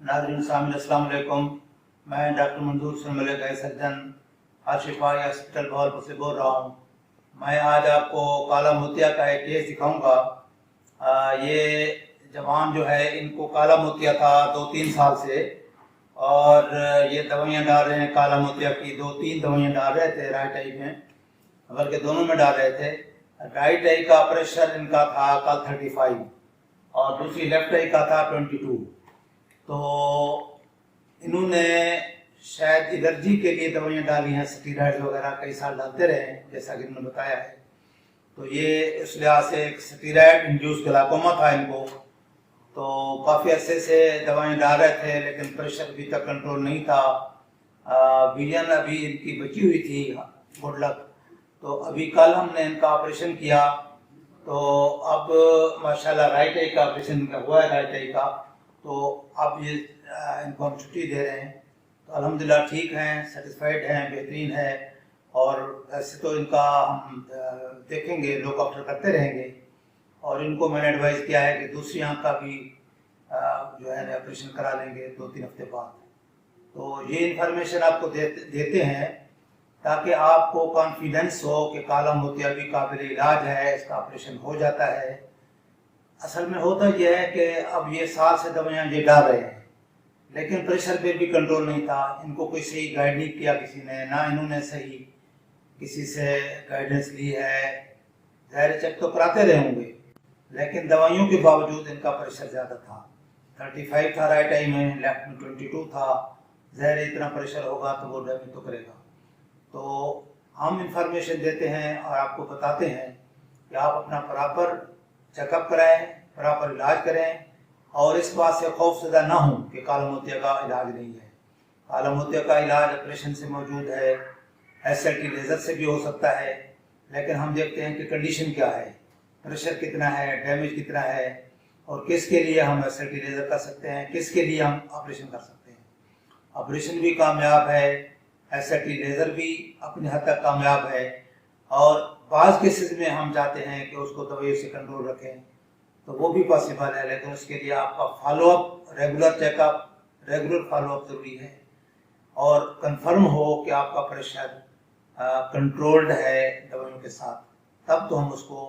नाज़रीन सामिन अस्सलाम वालेकुम। मैं doctor Manzoor Hasan Malik eye surgeon Ashifa hospital Bahawalpur से बोल रहा हूँ। मैं आज आपको काला मोतिया का एक केस दिखाऊंगा। ये जवान जो है इनको काला मोतिया था 2-3 साल से, और ये दवाइयाँ डाल रहे हैं काला मोतिया की। 2-3 दवाइयाँ डाल रहे थे राइट आई में, बल्कि दोनों में डाल रहे थे। राइट आई का प्रेशर इनका था कल 35 और दूसरी लेफ्ट आई का था 22। तो इन्होंने शायद एलर्जी के लिए दवाइयाँ डाली हैं, स्टीरॉइड वगैरह कई साल डालते रहे हैं जैसा कि इन्होंने बताया है। तो ये इस लिहाज से एक स्टीरॉइड इंड्यूस ग्लाइकोमा था इनको। तो काफ़ी अरसे से दवाएं डाल रहे थे लेकिन प्रेशर अभी तक कंट्रोल नहीं था। विजन अभी इनकी बची हुई थी, गुड लक। तो अभी कल हमने इनका ऑपरेशन किया, तो अब माशाल्लाह राइट आई का ऑपरेशन इनका हुआ है, राइट आई का। तो अब ये इनको हम छुट्टी दे रहे हैं। तो अल्हम्दुलिल्लाह ठीक हैं, सेटिस्फाइड हैं, बेहतरीन है। और ऐसे तो इनका हम देखेंगे, लोग ऑप्टर करते रहेंगे। और इनको मैंने एडवाइस किया है कि दूसरी आँख का भी जो है ऑपरेशन करा लेंगे 2-3 हफ्ते बाद। तो ये इन्फॉर्मेशन आपको देते हैं ताकि आपको कॉन्फिडेंस हो कि काला मोतिया भी काबिल इलाज है, इसका ऑपरेशन हो जाता है। असल में होता यह है कि अब ये साल से दवाइयाँ ये डाल रहे हैं लेकिन प्रेशर पे भी कंट्रोल नहीं था। इनको कोई सही गाइड नहीं किया किसी ने, ना इन्होंने सही किसी से गाइडेंस ली है। ज़ाहिर चेक तो कराते रहे होंगे लेकिन दवाइयों के बावजूद इनका प्रेशर ज़्यादा था। 35 था राइट आई में, लेफ्ट में 22 था। ज़ाहिर इतना प्रेशर होगा तो वो डैमेज तो करेगा। तो हम इंफॉर्मेशन देते हैं और आपको बताते हैं कि आप अपना प्रॉपर चेकअप कराएं, प्रॉपर इलाज करें और इस बात से खौफज़दा ना हो कि काला मोतिया का इलाज नहीं है। काला मोतिया का इलाज ऑपरेशन से मौजूद है, SLT लेज़र से भी हो सकता है। लेकिन हम देखते हैं कि कंडीशन क्या है, प्रेशर कितना है, डैमेज कितना है, और किसके लिए हम SLT लेज़र कर सकते हैं, किसके लिए हम ऑपरेशन कर सकते हैं। ऑपरेशन भी कामयाब है, SLT लेज़र भी अपने हद तक कामयाब है। और बाज़ केसेस में हम चाहते हैं कि उसको दवाई से कंट्रोल रखें, तो वो भी पॉसिबल है। लेकिन उसके लिए आपका follow up, regular checkup, regular follow up ज़रूरी है और कंफर्म हो कि आपका प्रेशर कंट्रोल्ड है दवाइयों के साथ, तब तो हम उसको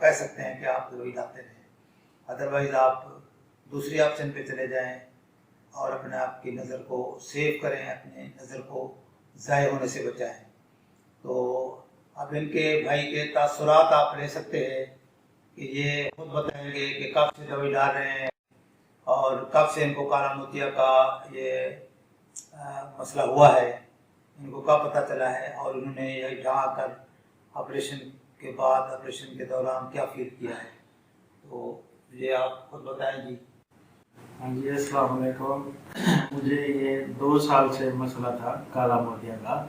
कह सकते हैं कि आप दवाई लाते रहें। अदरवाइज़ आप दूसरी ऑप्शन पे चले जाएं और अपने आप की नज़र को सेव करें, अपने नज़र को ज़ाय होने से बचाएं। तो अब इनके भाई के तासुरात आप ले सकते हैं कि ये खुद बताएंगे कि कब से दवाई डाल रहे हैं और कब से इनको काला मोतिया का ये मसला हुआ है, इनको कब पता चला है और उन्होंने यहाँ आकर ऑपरेशन के बाद, ऑपरेशन के दौरान क्या फील किया है। तो ये आप खुद बताएं जी। हाँ जी, अस्सलाम वालेकुम। मुझे ये 2 साल से मसला था काला मोतिया का।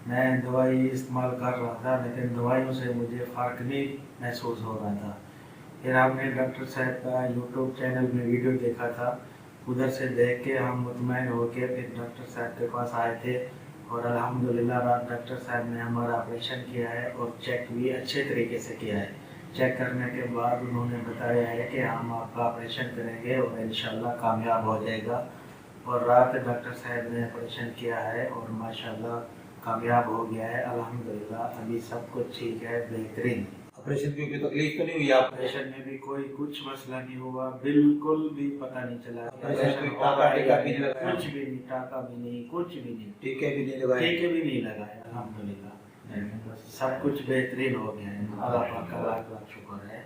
मैं दवाई इस्तेमाल कर रहा था लेकिन दवाइयों से मुझे फ़र्क नहीं महसूस हो रहा था। फिर हमने डॉक्टर साहब का यूट्यूब चैनल में वीडियो देखा था, उधर से देख के हम मुतमईन हो के फिर डॉक्टर साहब के पास आए थे और अल्हम्दुलिल्लाह रात डॉक्टर साहब ने हमारा ऑपरेशन किया है और चेक भी अच्छे तरीके से किया है। चेक करने के बाद उन्होंने बताया है कि हम आपका ऑपरेशन करेंगे और इंशाल्लाह कामयाब हो जाएगा। और रात डॉक्टर साहब ने ऑपरेशन किया है और माशाल्लाह कामयाब हो गया है अल्हम्दुलिल्लाह। अभी सब कुछ ठीक है, बेहतरीन। ऑपरेशन की कोई तकलीफ तो नहीं हुई आप? ऑपरेशन में भी कोई कुछ मसला नहीं हुआ, बिल्कुल भी पता नहीं चला। ऑपरेशन में टाका टीका भी नहीं लगाया? कुछ भी नहीं, टाका भी नहीं, कुछ भी नहीं, टीके भी नहीं लगाए? टीके भी नहीं लगाए अल्हम्दुलिल्लाह। सब कुछ बेहतरीन हो गया है, अल्लाह पाक का लाख लाख शुक्र है।